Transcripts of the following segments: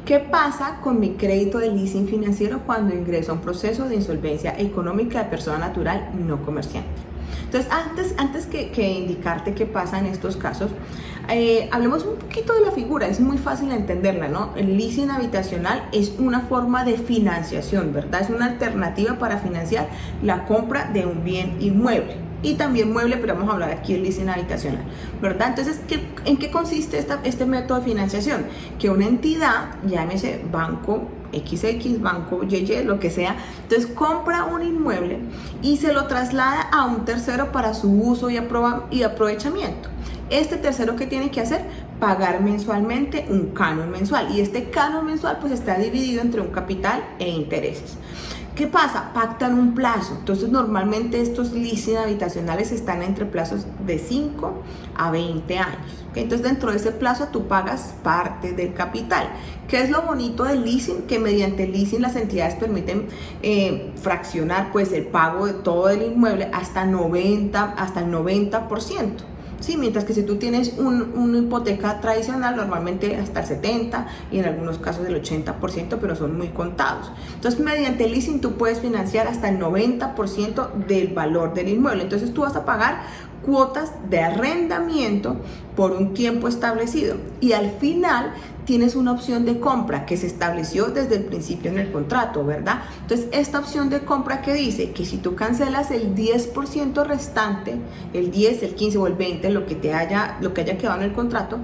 ¿Qué pasa con mi crédito de leasing financiero cuando ingreso a un proceso de insolvencia económica de persona natural no comerciante? Entonces, antes que indicarte qué pasa en estos casos, hablemos un poquito de la figura. Es muy fácil entenderla, ¿no? El leasing habitacional es una forma de financiación, ¿verdad? Es una alternativa para financiar la compra de un bien inmueble y también mueble, pero vamos a hablar aquí del leasing habitacional, ¿verdad? Entonces, ¿en qué consiste este método de financiación? Que una entidad, llámese banco XX, banco YY, lo que sea, entonces compra un inmueble y se lo traslada a un tercero para su uso y aprovechamiento. Este tercero, ¿qué tiene que hacer? Pagar mensualmente un canon mensual, y este canon mensual pues está dividido entre un capital e intereses. ¿Qué pasa? Pactan un plazo. Entonces normalmente estos leasing habitacionales están entre plazos de 5 a 20 años. Entonces dentro de ese plazo tú pagas parte del capital. ¿Qué es lo bonito del leasing? Que mediante el leasing las entidades permiten fraccionar pues el pago de todo el inmueble hasta el 90%. Sí, mientras que si tú tienes una hipoteca tradicional, normalmente hasta el 70% y en algunos casos el 80%, pero son muy contados. Entonces, mediante el leasing tú puedes financiar hasta el 90% del valor del inmueble. Entonces, tú vas a pagar cuotas de arrendamiento por un tiempo establecido y al final tienes una opción de compra que se estableció desde el principio en el contrato, ¿verdad? Entonces, esta opción de compra que dice que si tú cancelas el 10% restante, el 10, el 15 o el 20, lo que haya quedado en el contrato,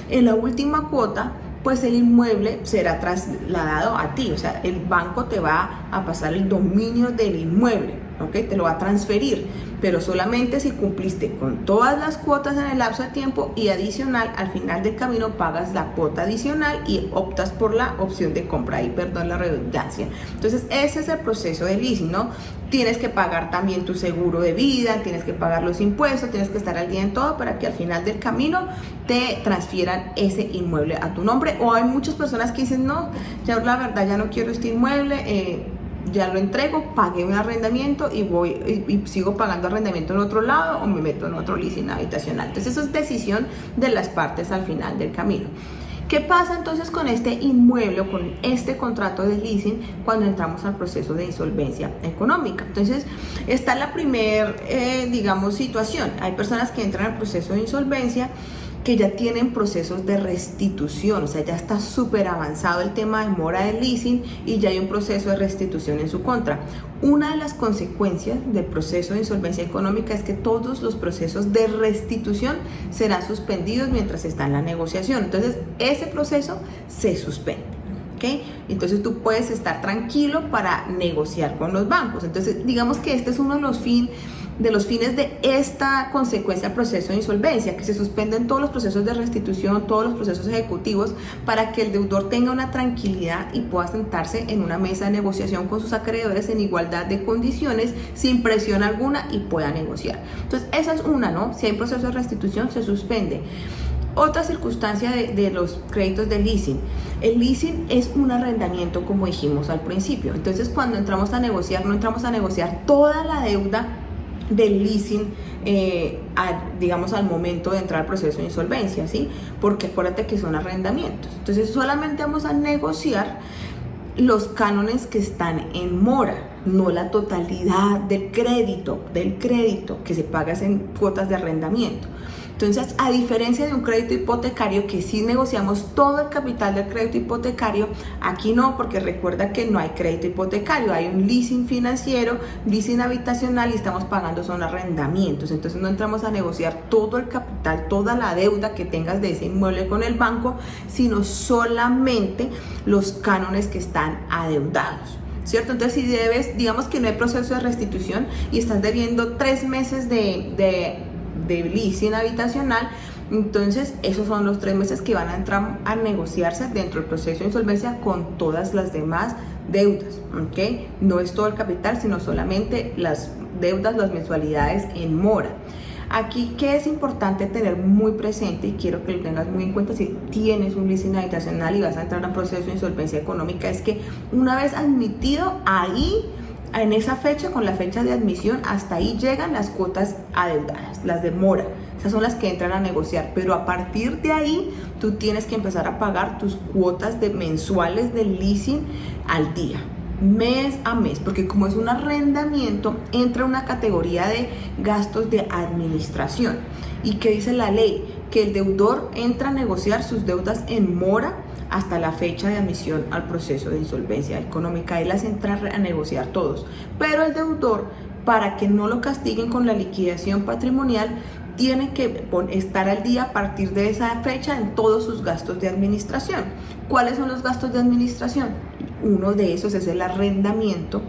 en la última cuota, pues el inmueble será trasladado a ti. O sea, el banco te va a pasar el dominio del inmueble, ¿ok? Te lo va a transferir, pero solamente si cumpliste con todas las cuotas en el lapso de tiempo, y adicional, al final del camino pagas la cuota adicional y optas por la opción de compra, y perdón la redundancia. Entonces, ese es el proceso de leasing, ¿no? Tienes que pagar también tu seguro de vida, tienes que pagar los impuestos, tienes que estar al día en todo para que al final del camino te transfieran ese inmueble a tu nombre. O hay muchas personas que dicen, no, ya la verdad ya no quiero este inmueble, ya lo entrego, pagué un arrendamiento y sigo pagando arrendamiento en otro lado, o me meto en otro leasing habitacional. Entonces eso es decisión de las partes al final del camino. ¿Qué pasa entonces con este inmueble o con este contrato de leasing cuando entramos al proceso de insolvencia económica? Entonces está la primera, digamos, situación. Hay personas que entran al proceso de insolvencia que ya tienen procesos de restitución, o sea, ya está súper avanzado el tema de mora del leasing y ya hay un proceso de restitución en su contra. Una de las consecuencias del proceso de insolvencia económica es que todos los procesos de restitución serán suspendidos mientras está en la negociación. Entonces, ese proceso se suspende. ¿Okay? Entonces tú puedes estar tranquilo para negociar con los bancos. Entonces, digamos que este es uno de los fines de esta consecuencia del proceso de insolvencia, que se suspenden todos los procesos de restitución, todos los procesos ejecutivos, para que el deudor tenga una tranquilidad y pueda sentarse en una mesa de negociación con sus acreedores en igualdad de condiciones, sin presión alguna, y pueda negociar. Entonces, esa es una, ¿no? Si hay proceso de restitución, se suspende. Otra circunstancia de los créditos de leasing. El leasing es un arrendamiento, como dijimos al principio. Entonces, cuando entramos a negociar, no entramos a negociar toda la deuda del leasing, digamos, al momento de entrar al proceso de insolvencia, ¿sí? Porque acuérdate que son arrendamientos. Entonces, solamente vamos a negociar los cánones que están en mora, no la totalidad del crédito que se paga en cuotas de arrendamiento. Entonces, a diferencia de un crédito hipotecario, que sí negociamos todo el capital del crédito hipotecario, aquí no, porque recuerda que no hay crédito hipotecario, hay un leasing financiero, leasing habitacional, y estamos pagando son arrendamientos. Entonces no entramos a negociar todo el capital, toda la deuda que tengas de ese inmueble con el banco, sino solamente los cánones que están adeudados, ¿cierto? Entonces, si debes, digamos que no hay proceso de restitución y estás debiendo 3 meses de leasing habitacional, entonces esos son los 3 meses que van a entrar a negociarse dentro del proceso de insolvencia con todas las demás deudas, ¿ok? No es todo el capital, sino solamente las deudas, las mensualidades en mora. Aquí, ¿qué es importante tener muy presente? Y quiero que lo tengas muy en cuenta si tienes un leasing habitacional y vas a entrar a un proceso de insolvencia económica, es que una vez admitido, ahí en esa fecha, con la fecha de admisión, hasta ahí llegan las cuotas adeudadas, las de mora, Esas son las que entran a negociar, pero a partir de ahí tú tienes que empezar a pagar tus cuotas mensuales del leasing al día, mes a mes, porque como es un arrendamiento, entra una categoría de gastos de administración. ¿Y qué dice la ley? Que el deudor entra a negociar sus deudas en mora hasta la fecha de admisión al proceso de insolvencia económica. Él las entra a negociar todos, pero el deudor, para que no lo castiguen con la liquidación patrimonial, tiene que estar al día a partir de esa fecha en todos sus gastos de administración. ¿Cuáles son los gastos de administración? Uno de esos es el arrendamiento,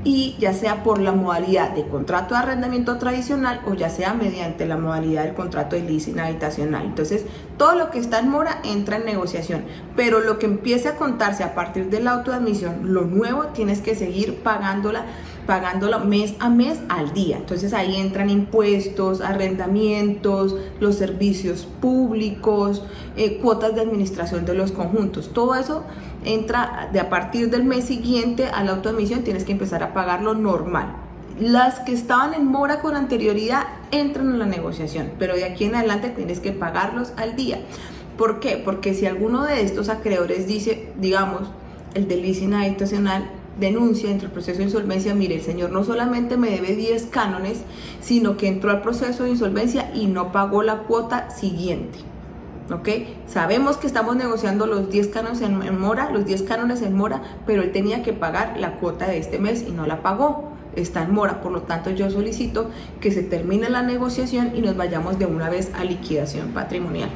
y ya sea por la modalidad de contrato de arrendamiento tradicional o ya sea mediante la modalidad del contrato de leasing habitacional. Entonces, todo lo que está en mora entra en negociación, pero lo que empiece a contarse a partir de la autoadmisión, lo nuevo, tienes que seguir pagándola mes a mes al día. Entonces ahí entran impuestos, arrendamientos, los servicios públicos, cuotas de administración de los conjuntos. Todo eso entra a partir del mes siguiente a la autoadmisión, tienes que empezar a pagarlo normal. Las que estaban en mora con anterioridad entran en la negociación, pero de aquí en adelante tienes que pagarlos al día. ¿Por qué? Porque si alguno de estos acreedores dice, digamos, el del leasing habitacional, denuncia dentro del proceso de insolvencia, mire, el señor no solamente me debe 10 cánones, sino que entró al proceso de insolvencia y no pagó la cuota siguiente. ¿Ok? Sabemos que estamos negociando los 10 cánones en mora, pero él tenía que pagar la cuota de este mes y no la pagó. Está en mora, por lo tanto yo solicito que se termine la negociación y nos vayamos de una vez a liquidación patrimonial.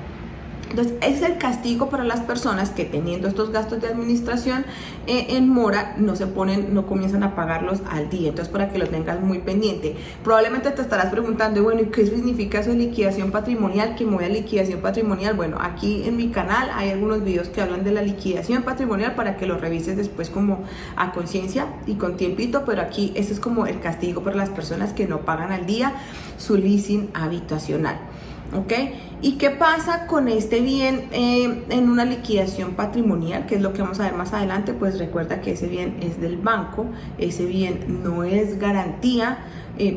Entonces, es el castigo para las personas que teniendo estos gastos de administración en mora no comienzan a pagarlos al día. Entonces, para que lo tengas muy pendiente. Probablemente te estarás preguntando, bueno, ¿y qué significa eso de liquidación patrimonial? ¿Que me voy a liquidación patrimonial? Bueno, aquí en mi canal hay algunos videos que hablan de la liquidación patrimonial para que lo revises después como a conciencia y con tiempito, pero aquí ese es como el castigo para las personas que no pagan al día su leasing habitacional. ¿Ok? ¿Y qué pasa con este bien en una liquidación patrimonial? Que es lo que vamos a ver más adelante. Pues recuerda que ese bien es del banco, ese bien no es garantía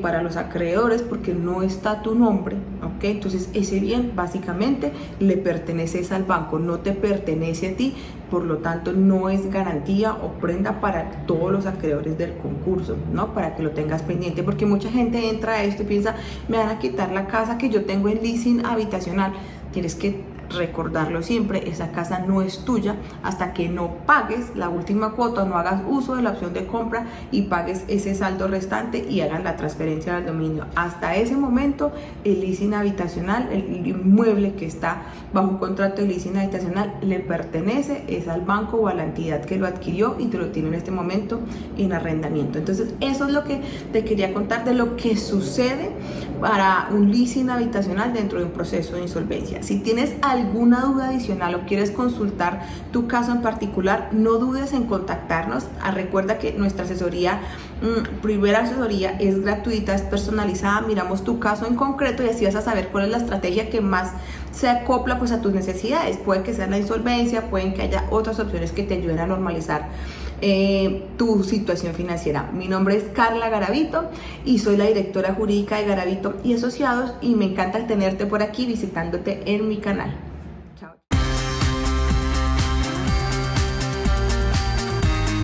para los acreedores porque no está tu nombre, ¿ok? Entonces ese bien básicamente le pertenece al banco, no te pertenece a ti, por lo tanto no es garantía o prenda para todos los acreedores del concurso, ¿no? Para que lo tengas pendiente, porque mucha gente entra a esto y piensa, me van a quitar la casa que yo tengo en leasing habitacional. Tienes que recordarlo siempre, esa casa no es tuya hasta que no pagues la última cuota, no hagas uso de la opción de compra y pagues ese saldo restante y hagan la transferencia del dominio. Hasta ese momento el leasing habitacional, el inmueble que está bajo un contrato de leasing habitacional le pertenece, es al banco o a la entidad que lo adquirió y te lo tiene en este momento en arrendamiento. Entonces eso es lo que te quería contar de lo que sucede para un leasing habitacional dentro de un proceso de insolvencia. Si tienes alguna duda adicional o quieres consultar tu caso en particular, no dudes en contactarnos. Recuerda que nuestra asesoría, primera asesoría, es gratuita, es personalizada, miramos tu caso en concreto y así vas a saber cuál es la estrategia que más se acopla pues a tus necesidades. Puede que sea la insolvencia, pueden que haya otras opciones que te ayuden a normalizar tu situación financiera. Mi nombre es Carla Garavito y soy la directora jurídica de Garavito y Asociados, y me encanta tenerte por aquí visitándote en mi canal.